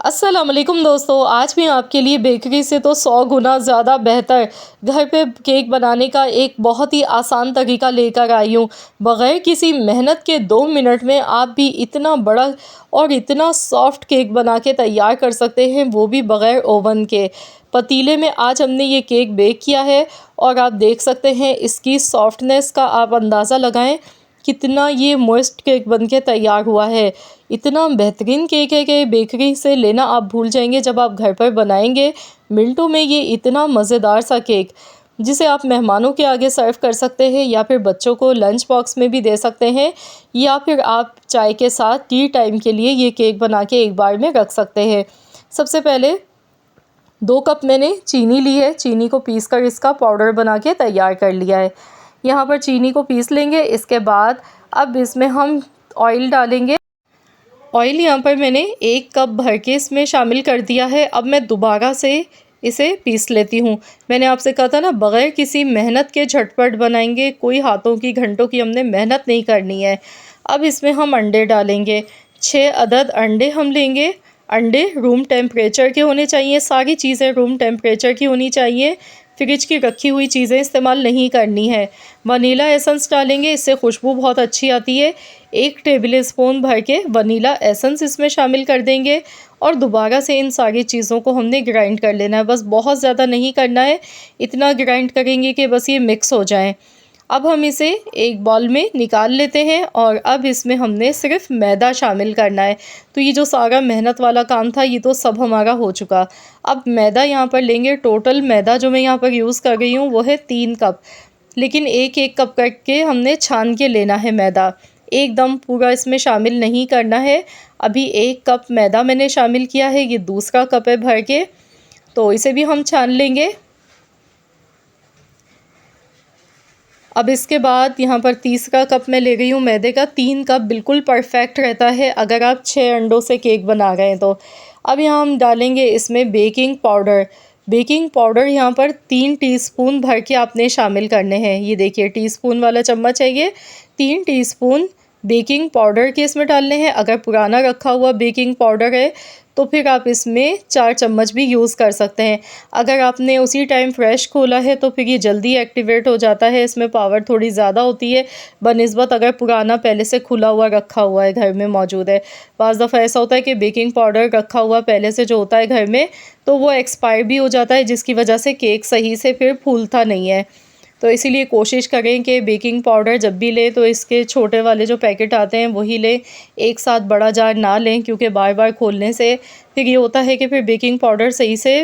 अस्सलाम वालेकुम दोस्तों, आज मैं आपके लिए बेकरी से तो 100 गुना ज़्यादा बेहतर घर पे केक बनाने का एक बहुत ही आसान तरीका लेकर आई हूँ। बग़ैर किसी मेहनत के 2 मिनट में आप भी इतना बड़ा और इतना सॉफ्ट केक बना के तैयार कर सकते हैं, वो भी बग़ैर ओवन के। पतीले में आज हमने ये केक बेक किया है और आप देख सकते हैं इसकी सॉफ्टनेस का आप अंदाज़ा लगाएं कितना ये मॉइस्ट केक बन के तैयार हुआ है। इतना बेहतरीन केक है कि बेकरी से लेना आप भूल जाएंगे जब आप घर पर बनाएंगे। मिनटों में ये इतना मज़ेदार सा केक जिसे आप मेहमानों के आगे सर्व कर सकते हैं या फिर बच्चों को लंच बॉक्स में भी दे सकते हैं, या फिर आप चाय के साथ टी टाइम के लिए ये केक बना के एक बार में रख सकते हैं। सबसे पहले 2 कप मैंने चीनी ली है। चीनी को पीस कर इसका पाउडर बना के तैयार कर लिया है। यहाँ पर चीनी को पीस लेंगे। इसके बाद अब इसमें हम ऑयल डालेंगे। ऑयल यहाँ पर मैंने 1 कप भर के इसमें शामिल कर दिया है। अब मैं दोबारा से इसे पीस लेती हूँ। मैंने आपसे कहा था ना, बग़ैर किसी मेहनत के झटपट बनाएंगे, कोई हाथों की घंटों की हमने मेहनत नहीं करनी है। अब इसमें हम अंडे डालेंगे। 6 अदद अंडे हम लेंगे। अंडे रूम टेम्परेचर के होने चाहिए। सारी चीज़ें रूम टेम्परेचर की होनी चाहिए। फ्रिज की रखी हुई चीज़ें इस्तेमाल नहीं करनी है। वनीला एसेंस डालेंगे, इससे खुशबू बहुत अच्छी आती है। 1 टेबल स्पून भर के वनीला एसेंस इसमें शामिल कर देंगे और दोबारा से इन सारी चीज़ों को हमने ग्राइंड कर लेना है। बस बहुत ज़्यादा नहीं करना है, इतना ग्राइंड करेंगे कि बस ये मिक्स हो जाए। अब हम इसे एक बाउल में निकाल लेते हैं और अब इसमें हमने सिर्फ मैदा शामिल करना है। तो ये जो सारा मेहनत वाला काम था, ये तो सब हमारा हो चुका। अब मैदा यहाँ पर लेंगे। टोटल मैदा जो मैं यहाँ पर यूज़ कर रही हूँ वो है 3 कप, लेकिन एक एक कप करके हमने छान के लेना है मैदा। एकदम पूरा इसमें शामिल नहीं करना है। अभी 1 कप मैदा मैंने शामिल किया है, ये दूसरा कप है भर के, तो इसे भी हम छान लेंगे। अब इसके बाद यहाँ पर तीसरा कप मैं ले गई हूँ मैदे का। 3 कप बिल्कुल परफेक्ट रहता है अगर आप 6 अंडों से केक बना रहे हैं तो। अब यहाँ हम डालेंगे इसमें बेकिंग पाउडर। बेकिंग पाउडर यहाँ पर 3 टीस्पून भर के आपने शामिल करने हैं। ये देखिए टीस्पून वाला चम्मच है ये। 3 टीस्पून बेकिंग पाउडर के इसमें डालने हैं। अगर पुराना रखा हुआ बेकिंग पाउडर है तो फिर आप इसमें 4 चम्मच भी यूज़ कर सकते हैं। अगर आपने उसी टाइम फ्रेश खोला है तो फिर ये जल्दी एक्टिवेट हो जाता है, इसमें पावर थोड़ी ज़्यादा होती है बनिस्बत अगर पुराना पहले से खुला हुआ रखा हुआ है, घर में मौजूद है। बाज़ दफ़ा ऐसा होता है कि बेकिंग पाउडर रखा हुआ पहले से जो होता है घर में, तो वो एक्सपायर भी हो जाता है, जिसकी वजह से केक सही से फिर फूलता नहीं है। तो इसीलिए कोशिश करें कि बेकिंग पाउडर जब भी लें तो इसके छोटे वाले जो पैकेट आते हैं वही लें, एक साथ बड़ा जार ना लें, क्योंकि बार बार खोलने से फिर ये होता है कि फिर बेकिंग पाउडर सही से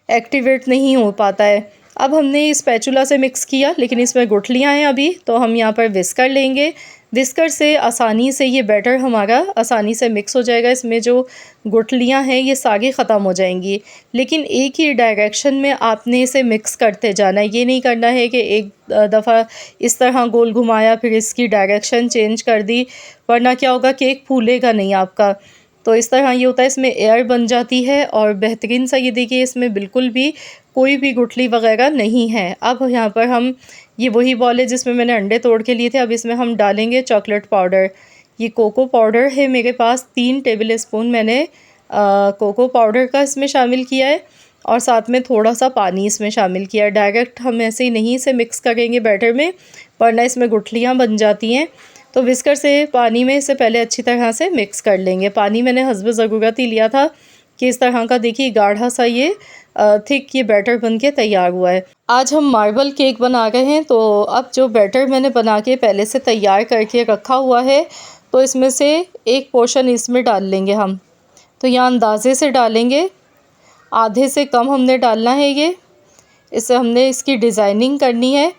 एक्टिवेट नहीं हो पाता है। अब हमने इस स्पैचुला से मिक्स किया, लेकिन इसमें गुठलियाँ हैं अभी, तो हम यहाँ पर विस्कर लेंगे। विस्कर से आसानी से ये बैटर हमारा आसानी से मिक्स हो जाएगा। इसमें जो गुठलियाँ हैं ये सारी ख़त्म हो जाएंगी, लेकिन एक ही डायरेक्शन में आपने इसे मिक्स करते जाना है। ये नहीं करना है कि एक दफ़ा इस तरह गोल घुमाया फिर इसकी डायरेक्शन चेंज कर दी, वरना क्या होगा, केक फूलेगा नहीं आपका। तो इस तरह ये होता है, इसमें एयर बन जाती है और बेहतरीन सा ये देखिए इसमें बिल्कुल भी कोई भी गुठली वगैरह नहीं है। अब यहाँ पर हम, ये वही बॉल है जिसमें मैंने अंडे तोड़ के लिए थे। अब इसमें हम डालेंगे चॉकलेट पाउडर। ये कोको पाउडर है मेरे पास, 3 टेबल स्पून मैंने कोको पाउडर का इसमें शामिल किया है और साथ में थोड़ा सा पानी इसमें शामिल किया है। डायरेक्ट हम ऐसे ही नहीं इसे मिक्स करेंगे बैटर में, वरना इसमें गुठलियाँ बन जाती हैं। तो विस्कर से पानी में इसे पहले अच्छी तरह से मिक्स कर लेंगे। पानी मैंने हस्ब ज़रूरत ही लिया था कि इस तरह का देखिए गाढ़ा सा ये थिक ये बैटर बन के तैयार हुआ है। आज हम मार्बल केक बना रहे हैं, तो अब जो बैटर मैंने बना के पहले से तैयार करके रखा हुआ है, तो इसमें से एक पोर्शन इसमें डाल लेंगे हम। तो यहाँ अंदाज़े से डालेंगे, आधे से कम हमने डालना है ये। इससे हमने इसकी डिज़ाइनिंग करनी है।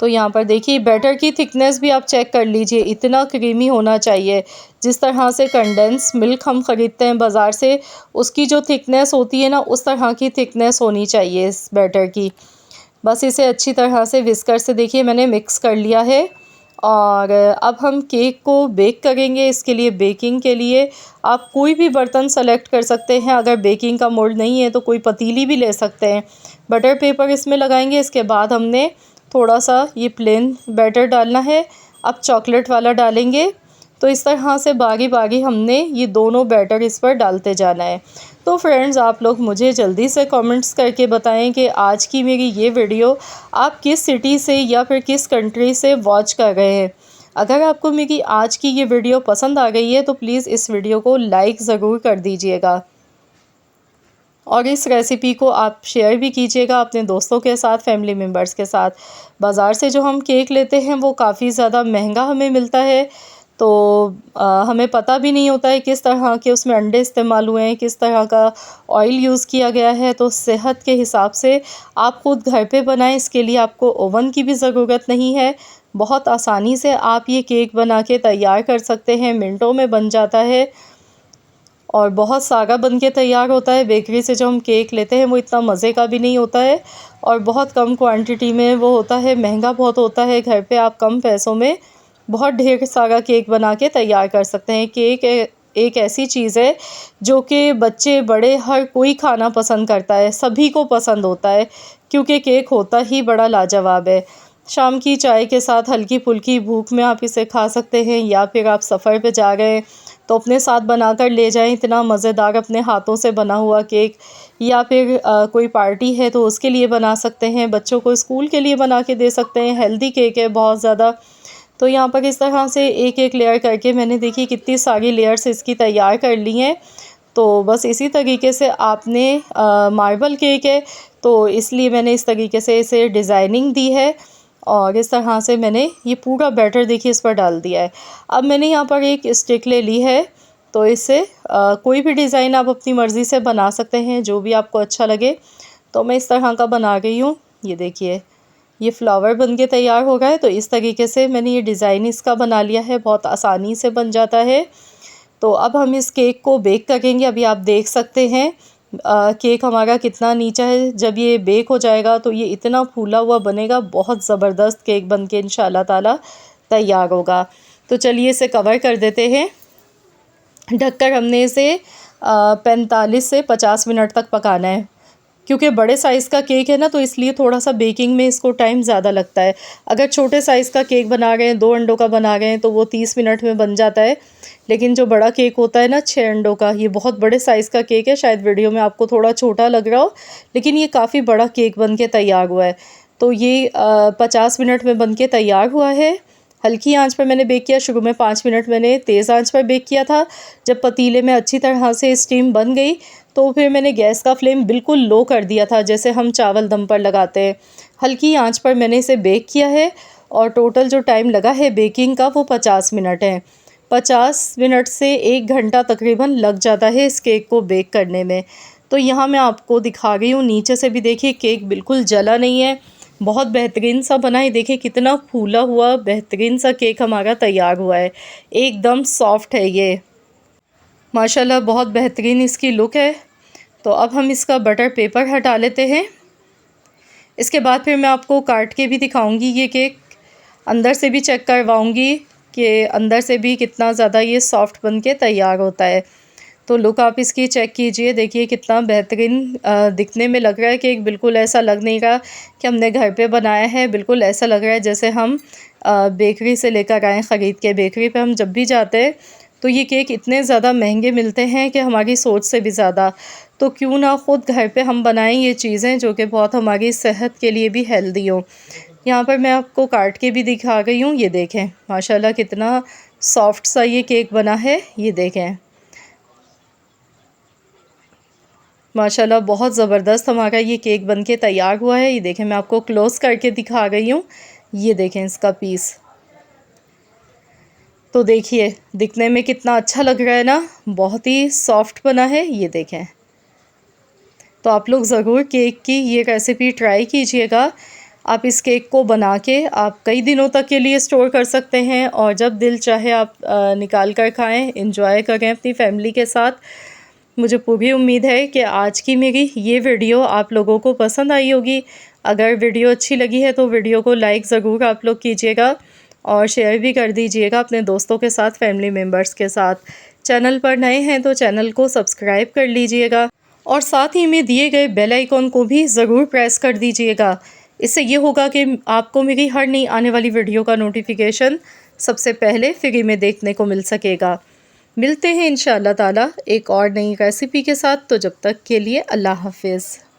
तो यहाँ पर देखिए बैटर की थिकनेस भी आप चेक कर लीजिए, इतना क्रीमी होना चाहिए। जिस तरह से कंडेंस मिल्क हम ख़रीदते हैं बाज़ार से, उसकी जो थिकनेस होती है ना, उस तरह की थिकनेस होनी चाहिए इस बैटर की। बस इसे अच्छी तरह से विस्कर से देखिए मैंने मिक्स कर लिया है। और अब हम केक को बेक करेंगे। इसके लिए बेकिंग के लिए आप कोई भी बर्तन सेलेक्ट कर सकते हैं। अगर बेकिंग का मोल्ड नहीं है तो कोई पतीली भी ले सकते हैं। बटर पेपर इसमें लगाएंगे। इसके बाद हमने थोड़ा सा ये प्लेन बैटर डालना है। अब चॉकलेट वाला डालेंगे, तो इस तरह से बारी बारी हमने ये दोनों बैटर इस पर डालते जाना है। तो फ्रेंड्स, आप लोग मुझे जल्दी से कमेंट्स करके बताएं कि आज की मेरी ये वीडियो आप किस सिटी से या फिर किस कंट्री से वॉच कर रहे हैं। अगर आपको मेरी आज की ये वीडियो पसंद आ गई है तो प्लीज़ इस वीडियो को लाइक ज़रूर कर दीजिएगा और इस रेसिपी को आप शेयर भी कीजिएगा अपने दोस्तों के साथ, फैमिली मेम्बर्स के साथ। बाज़ार से जो हम केक लेते हैं वो काफ़ी ज़्यादा महंगा हमें मिलता है, तो हमें पता भी नहीं होता है किस तरह के उसमें अंडे इस्तेमाल हुए हैं, किस तरह का ऑयल यूज़ किया गया है। तो सेहत के हिसाब से आप खुद घर पे बनाएं, इसके लिए आपको ओवन की भी ज़रूरत नहीं है। बहुत आसानी से आप ये केक बना के तैयार कर सकते हैं, मिनटों में बन जाता है और बहुत सारा बन के तैयार होता है। बेकरी से जो हम केक लेते हैं वो इतना मज़े का भी नहीं होता है और बहुत कम क्वांटिटी में वो होता है, महंगा बहुत होता है। घर पे आप कम पैसों में बहुत ढेर सारा केक बना के तैयार कर सकते हैं। केक एक ऐसी चीज़ है जो कि बच्चे बड़े हर कोई खाना पसंद करता है, सभी को पसंद होता है, क्योंकि केक होता ही बड़ा लाजवाब है। शाम की चाय के साथ हल्की फुल्की भूख में आप इसे खा सकते हैं, या फिर आप सफ़र पे जा रहे हैं तो अपने साथ बनाकर ले जाएं इतना मज़ेदार अपने हाथों से बना हुआ केक, या फिर कोई पार्टी है तो उसके लिए बना सकते हैं, बच्चों को स्कूल के लिए बना के दे सकते हैं। हेल्दी केक है बहुत ज़्यादा। तो यहाँ पर इस तरह से एक एक लेयर करके मैंने देखी कितनी सारी लेयर्स इसकी तैयार कर ली हैं। तो बस इसी तरीके से आपने मार्बल केक है तो इसलिए मैंने इस तरीके से इसे डिज़ाइनिंग दी है और इस तरह से मैंने ये पूरा बैटर देखिए इस पर डाल दिया है। अब मैंने यहाँ पर एक स्टिक ले ली है, तो इससे कोई भी डिज़ाइन आप अपनी मर्ज़ी से बना सकते हैं, जो भी आपको अच्छा लगे। तो मैं इस तरह का बना गई हूँ। ये देखिए, ये फ्लावर बन के तैयार हो गया है। तो इस तरीके से मैंने ये डिज़ाइन इसका बना लिया है, बहुत आसानी से बन जाता है। तो अब हम इस केक को बेक करेंगे। अभी आप देख सकते हैं केक हमारा कितना नीचा है। जब ये बेक हो जाएगा तो ये इतना फूला हुआ बनेगा, बहुत ज़बरदस्त केक बन के इंशाल्लाह ताला तैयार होगा। तो चलिए इसे कवर कर देते हैं। ढककर हमने इसे 45 से 50 मिनट तक पकाना है, क्योंकि बड़े साइज़ का केक है ना, तो इसलिए थोड़ा सा बेकिंग में इसको टाइम ज़्यादा लगता है। अगर छोटे साइज़ का केक बना रहे हैं, 2 अंडों का बना रहे हैं, तो वो 30 मिनट में बन जाता है। लेकिन जो बड़ा केक होता है ना, 6 अंडों का, ये बहुत बड़े साइज़ का केक है। शायद वीडियो में आपको थोड़ा छोटा लग रहा हो, लेकिन ये काफ़ी बड़ा केक बन के तैयार हुआ है। तो ये 50 मिनट में बन के तैयार हुआ है। हल्की आंच पर मैंने बेक किया। शुरू में 5 मिनट मैंने तेज़ आंच पर बेक किया था। जब पतीले में अच्छी तरह से स्टीम बन गई तो फिर मैंने गैस का फ्लेम बिल्कुल लो कर दिया था, जैसे हम चावल दम पर लगाते हैं। हल्की आंच पर मैंने इसे बेक किया है और टोटल जो टाइम लगा है बेकिंग का वो 50 मिनट है। 50 मिनट से 1 घंटा तकरीबन लग जाता है इस केक को बेक करने में। तो यहाँ मैं आपको दिखा रही हूँ, नीचे से भी देखिए केक बिल्कुल जला नहीं है, बहुत बेहतरीन सा बना है। देखिए कितना फूला हुआ बेहतरीन सा केक हमारा तैयार हुआ है, एकदम सॉफ्ट है ये, माशाल्लाह बहुत बेहतरीन इसकी लुक है। तो अब हम इसका बटर पेपर हटा लेते हैं। इसके बाद फिर मैं आपको काट के भी दिखाऊंगी ये केक, अंदर से भी चेक करवाऊंगी कि अंदर से भी कितना ज़्यादा ये सॉफ्ट बन के तैयार होता है। तो लुक आप इसकी चेक कीजिए, देखिए कितना बेहतरीन दिखने में लग रहा है केक। बिल्कुल ऐसा लग नहीं रहा कि हमने घर पे बनाया है, बिल्कुल ऐसा लग रहा है जैसे हम बेकरी से लेकर आएँ ख़रीद के। बेकरी पे हम जब भी जाते हैं तो ये केक इतने ज़्यादा महंगे मिलते हैं कि हमारी सोच से भी ज़्यादा। तो क्यों ना ख़ुद घर पे हम बनाएं ये चीज़ें, जो कि बहुत हमारी सेहत के लिए भी हेल्दी हो। यहाँ पर मैं आपको काट के भी दिखा गई हूँ। ये देखें माशाल्लाह कितना सॉफ्ट सा ये केक बना है। ये देखें माशाल्लाह बहुत ज़बरदस्त हमारा ये केक बन के तैयार हुआ है। ये देखें, मैं आपको क्लोज़ करके दिखा गई हूँ। ये देखें इसका पीस, तो देखिए दिखने में कितना अच्छा लग रहा है ना, बहुत ही सॉफ्ट बना है। ये देखें, तो आप लोग ज़रूर केक की ये रेसिपी ट्राई कीजिएगा। आप इस केक को बना के आप कई दिनों तक के लिए स्टोर कर सकते हैं और जब दिल चाहे आप निकाल कर खाएं, एंजॉय करें अपनी फैमिली के साथ। मुझे पूरी उम्मीद है कि आज की मेरी ये वीडियो आप लोगों को पसंद आई होगी। अगर वीडियो अच्छी लगी है तो वीडियो को लाइक ज़रूर आप लोग कीजिएगा और शेयर भी कर दीजिएगा अपने दोस्तों के साथ, फैमिली मेम्बर्स के साथ। चैनल पर नए हैं तो चैनल को सब्सक्राइब कर लीजिएगा और साथ ही में दिए गए बेल आइकॉन को भी ज़रूर प्रेस कर दीजिएगा। इससे ये होगा कि आपको मेरी हर नई आने वाली वीडियो का नोटिफिकेशन सबसे पहले फ्री में देखने को मिल सकेगा। मिलते हैं इंशाअल्लाह ताला एक और नई रेसिपी के साथ, तो जब तक के लिए अल्लाह हाफ़िज़।